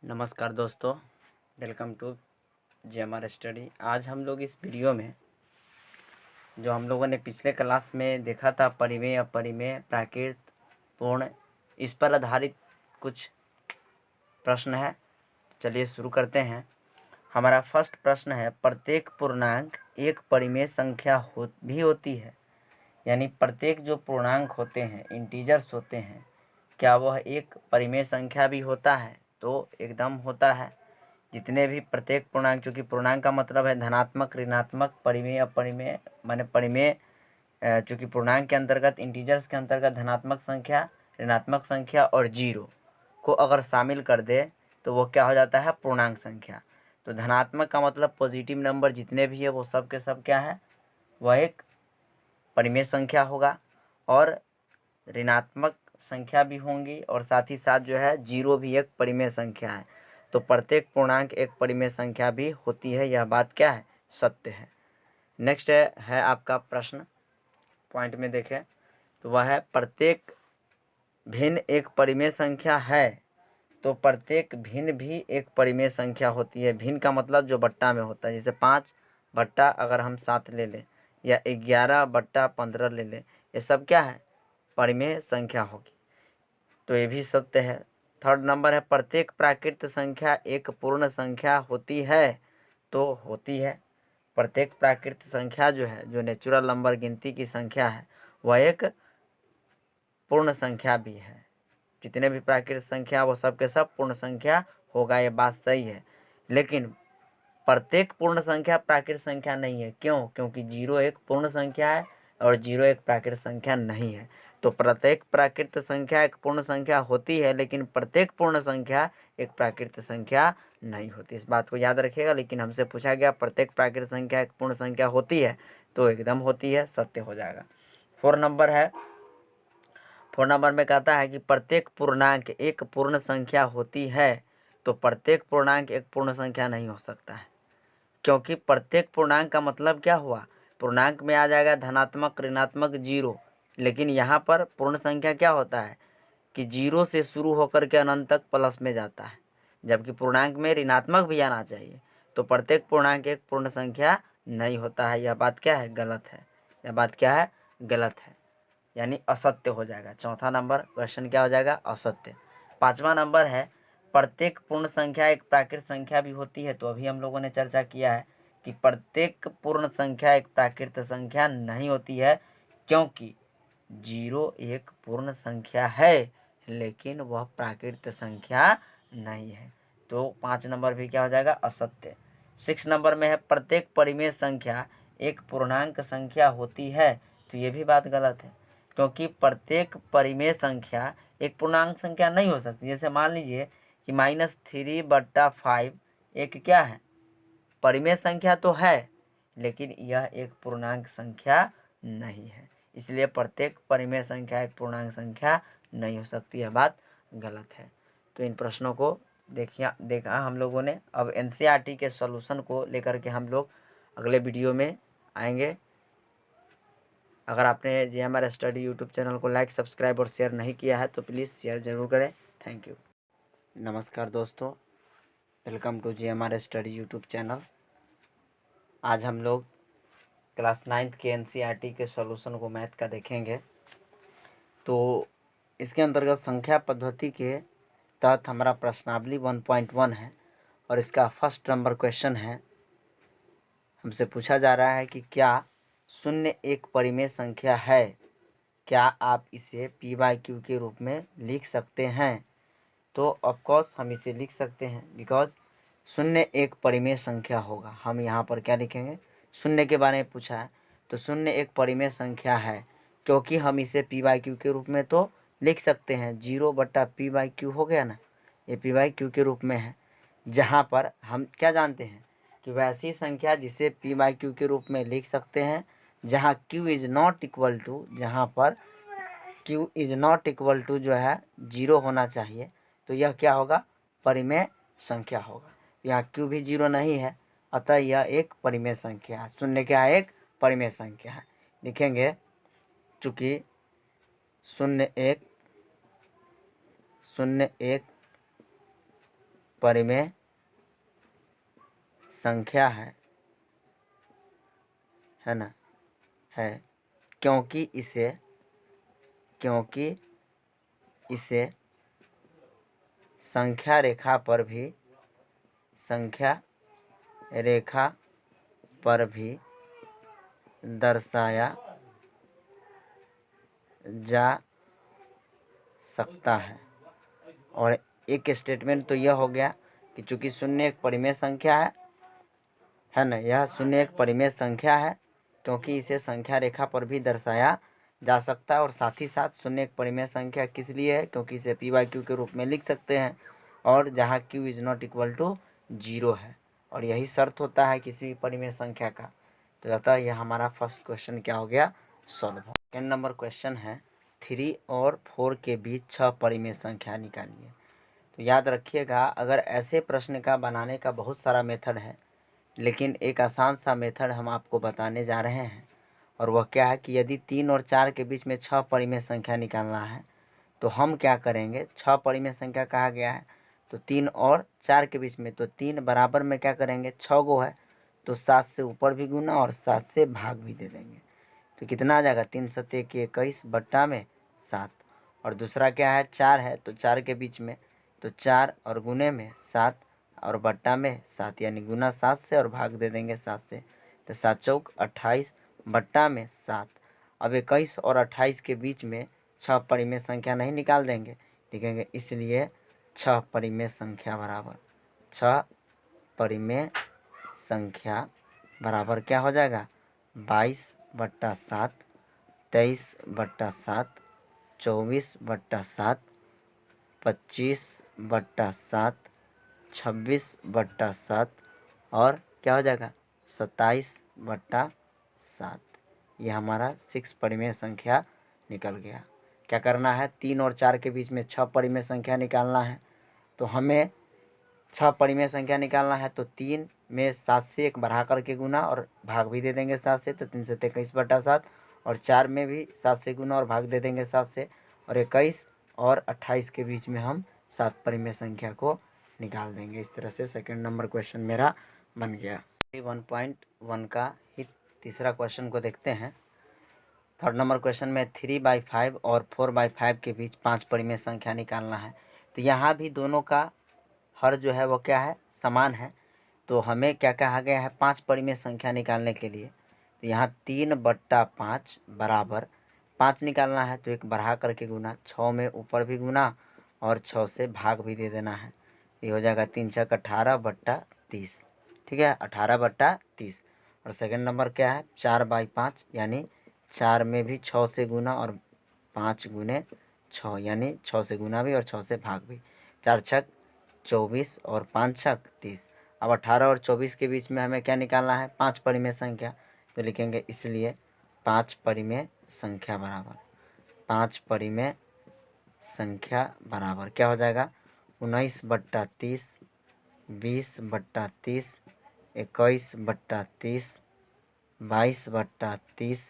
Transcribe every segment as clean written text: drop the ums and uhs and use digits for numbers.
नमस्कार दोस्तों, welcome to GMR study. आज हम लोग इस वीडियो में जो हम लोगों ने पिछले क्लास में देखा था परिमेय अपरिमेय प्राकृत पूर्ण, इस पर आधारित कुछ प्रश्न है। चलिए शुरू करते हैं। हमारा फर्स्ट प्रश्न है, प्रत्येक पूर्णांक एक परिमेय संख्या भी होती है। यानी प्रत्येक जो पूर्णांक होते हैं, इंटीजर्स होते हैं, क्या वह एक परिमेय संख्या भी होता है? तो एकदम होता है। जितने भी प्रत्येक पूर्णांक, चूँकि पूर्णांक का मतलब है धनात्मक, ऋणात्मक, परिमेय, अपरिमेय, माने परिमेय, चूँकि पूर्णांक के अंतर्गत, इंटीजर्स के अंतर्गत धनात्मक संख्या, ऋणात्मक संख्या और जीरो को अगर शामिल कर दे तो वो क्या हो जाता है? पूर्णांक संख्या। तो धनात्मक का मतलब पॉजिटिव नंबर जितने भी है वो सब के सब क्या है? वह एक परिमेय संख्या होगा। और ऋणात्मक संख्या भी होंगी और साथ ही साथ जो है जीरो भी एक परिमेय संख्या है। तो प्रत्येक पूर्णांक एक परिमेय संख्या भी होती है। यह बात क्या है? सत्य है। नेक्स्ट है आपका प्रश्न, पॉइंट में देखें तो वह है, प्रत्येक भिन्न एक परिमेय संख्या है। तो प्रत्येक भिन्न भी एक परिमेय संख्या होती है। भिन्न का मतलब जो बट्टा में होता है, जैसे 5 बट्टा अगर हम 7 ले लें या 11 बट्टा 15 ले लें, ये सब क्या है? परिमेय संख्या होगी। तो ये भी सत्य है। थर्ड नंबर है, प्रत्येक प्राकृत संख्या एक पूर्ण संख्या होती है। तो होती है। प्रत्येक प्राकृत संख्या जो है, जो नेचुरल नंबर गिनती की संख्या है, वह एक पूर्ण संख्या भी है। जितने भी प्राकृत संख्या वो सब के सब पूर्ण संख्या होगा, ये बात सही है। लेकिन प्रत्येक पूर्ण संख्या प्राकृत संख्या नहीं है। क्यों? क्योंकि जीरो एक पूर्ण संख्या है और जीरो एक प्राकृत संख्या नहीं है। तो प्रत्येक प्राकृत संख्या एक पूर्ण संख्या होती है, लेकिन प्रत्येक पूर्ण संख्या एक प्राकृत संख्या नहीं होती। इस बात को याद रखिएगा। लेकिन हमसे पूछा गया प्रत्येक प्राकृत संख्या एक पूर्ण संख्या होती है, तो एकदम होती है, सत्य हो जाएगा। 4 नंबर है, 4 नंबर में कहता है कि प्रत्येक पूर्णांक एक पूर्ण संख्या होती है। तो प्रत्येक पूर्णांक एक पूर्ण संख्या नहीं हो सकता है, क्योंकि प्रत्येक पूर्णांक का मतलब क्या हुआ? पूर्णांक में आ जाएगा धनात्मक, ऋणात्मक, जीरो। लेकिन यहाँ पर पूर्ण संख्या क्या होता है कि जीरो से शुरू होकर के अनंत तक प्लस में जाता है, जबकि पूर्णांक में ऋणात्मक भी आना चाहिए। तो प्रत्येक पूर्णांक एक पूर्ण संख्या नहीं होता है। यह बात क्या है? गलत है। यह बात क्या है? गलत है, यानी असत्य हो जाएगा। चौथा नंबर क्वेश्चन क्या हो जाएगा? असत्य। 5वां नंबर है, प्रत्येक पूर्ण संख्या एक प्राकृत संख्या भी होती है। तो अभी हम लोगों ने चर्चा किया है कि प्रत्येक पूर्ण संख्या एक प्राकृत संख्या नहीं होती है, क्योंकि जीरो एक पूर्ण संख्या है, लेकिन वह प्राकृत संख्या नहीं है। तो 5 नंबर भी क्या हो जाएगा? असत्य। 6 नंबर में है, प्रत्येक परिमेय संख्या एक पूर्णांक संख्या होती है। तो ये भी बात गलत है, क्योंकि प्रत्येक परिमेय संख्या एक पूर्णांक संख्या नहीं हो सकती। जैसे मान लीजिए कि -3/5 एक क्या है? परिमेय संख्या तो है, लेकिन यह एक पूर्णांक संख्या नहीं है। इसलिए प्रत्येक परिमेय संख्या एक पूर्णांक संख्या नहीं हो सकती। यह बात गलत है। तो इन प्रश्नों को देखा हम लोगों ने। अब NCERT के सॉल्यूशन को लेकर के हम लोग अगले वीडियो में आएंगे। अगर आपने GMR स्टडी यूट्यूब चैनल को लाइक, सब्सक्राइब और शेयर नहीं किया है तो प्लीज़ शेयर ज़रूर करें। Thank you. नमस्कार दोस्तों, welcome to GMR study YouTube channel. आज हम लोग क्लास 9th के NCERT के सॉल्यूशन को मैथ का देखेंगे। तो इसके अंतर्गत संख्या पद्धति के तहत हमारा प्रश्नावली 1.1 है और इसका फर्स्ट नंबर क्वेश्चन है। हमसे पूछा जा रहा है कि क्या शून्य एक परिमेय संख्या है? क्या आप इसे P/Q के रूप में लिख सकते हैं? तो ऑफकोर्स हम इसे लिख सकते हैं, बिकॉज शून्य एक परिमेय संख्या होगा। हम यहाँ पर क्या लिखेंगे? शून्य के बारे में पूछा है तो शून्य एक परिमेय संख्या है, क्योंकि हम इसे P/Q के रूप में तो लिख सकते हैं। 0/P/Q हो गया ना, ये P/Q के रूप में है। जहाँ पर हम क्या जानते हैं कि वैसी संख्या जिसे P/Q के रूप में लिख सकते हैं जहाँ Q is not equal to, जहाँ पर Q is not equal to जो है 0 होना चाहिए, तो यह क्या होगा? परिमेय संख्या होगा। यहाँ Q भी 0 नहीं है, अतः यह एक परिमेय संख्या है। शून्य क्या है? एक परिमेय संख्या है। लिखेंगे चूँकि शून्य एक परिमेय संख्या है ना, है, क्योंकि इसे संख्या रेखा पर भी दर्शाया जा सकता है। और एक स्टेटमेंट तो यह हो गया कि चूंकि शून्य एक परिमेय संख्या है ना, यह शून्य एक परिमेय संख्या है क्योंकि इसे संख्या रेखा पर भी दर्शाया जा सकता है। और साथ ही साथ शून्य एक परिमेय संख्या किस लिए है, क्योंकि इसे पी बाई क्यू के रूप में लिख सकते हैं और जहाँ Q is not equal to 0 है, और यही शर्त होता है किसी भी परिमेय संख्या का। तो अतः यह हमारा फर्स्ट क्वेश्चन क्या हो गया, सॉल्व हो। सेकेंड नंबर क्वेश्चन है 3 और 4 के बीच 6 परिमेय संख्या निकालिए। तो याद रखिएगा, अगर ऐसे प्रश्न का बनाने का बहुत सारा मेथड है, लेकिन एक आसान सा मेथड हम आपको बताने जा रहे हैं, और वह क्या है कि यदि 3 और 4 के बीच में 6 परिमेय संख्या निकालना है तो हम क्या करेंगे, 6 परिमेय संख्या कहा गया है तो 3 और 4 के बीच में, तो 3 बराबर में क्या करेंगे, 6 गो है तो 7 से ऊपर भी गुना और 7 से भाग भी दे देंगे। तो कितना आ जाएगा, 3 सत्ते की 21 बट्टा में 7। और दूसरा क्या है, 4 है तो 4 के बीच में, तो 4 और गुने में 7 और बट्टा में 7, यानी गुना 7 से और भाग दे देंगे 7 से। तो 7 चौक 28 बट्टा में 7। अब 21 और 28 के बीच में 6 परिमेय संख्या नहीं निकाल देंगे, लिखेंगे इसलिए 6 परिमेय संख्या बराबर 6 परिमेय संख्या बराबर क्या हो जाएगा, 22 बट्टा 7, 23 बट्टा 7, 24 बट्टा 7, 25 बट्टा 7, 26 बट्टा 7 और क्या हो जाएगा 27 बट्टा 7। ये हमारा 6 परिमेय संख्या निकल गया। क्या करना है, 3 और 4 के बीच में 6 परिमेय संख्या निकालना है। तो हमें 6 परिमेय संख्या निकालना है तो 3 में 7 से 1 बढ़ा करके गुना और भाग भी दे देंगे 7 से, तो 3 से 21 बट्टा 7। और 4 में भी 7 से गुना और भाग दे देंगे 7 से। और 21 और 28 के बीच में हम 7 परिमेय संख्या को निकाल देंगे। इस तरह से सेकंड नंबर क्वेश्चन मेरा बन गया। 1.1 का ही तीसरा क्वेश्चन को देखते हैं। थर्ड नंबर क्वेश्चन में 3/5 और 4/5 के बीच 5 परिमेय संख्या निकालना है। तो यहाँ भी दोनों का हर जो है वो क्या है, समान है। तो हमें क्या कहा गया है, 5 परिमेय संख्या निकालने के लिए। तो यहाँ 3/5 बराबर 5 निकालना है तो 1 बढ़ा करके गुना, 6 में ऊपर भी गुना और 6 से भाग भी दे देना है। ये हो जाएगा 3 छक 18 बट्टा 30। ठीक है, 18 बट्टा 30। और सेकंड नंबर क्या है, 4/5, यानी 4 में भी 6 से गुना और 5 गुने 6, यानी 6 से गुना भी और 6 से भाग भी। 4 छक 24 और 5 छक 30। अब 18 और 24 के बीच में हमें क्या निकालना है, 5 परिमेय संख्या। तो लिखेंगे इसलिए 5 परिमेय संख्या बराबर 5 परिमेय संख्या बराबर क्या हो जाएगा, 19 बट्टा 30, 20 बट्टा 30, 21 बट्टा 30, 22 बट्टा 30,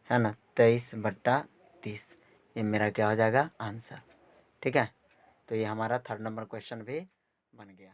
है ना, 23 बट्टा 30। ये मेरा क्या हो जाएगा, आंसर। ठीक है, तो ये हमारा थर्ड नंबर क्वेश्चन भी बन गया।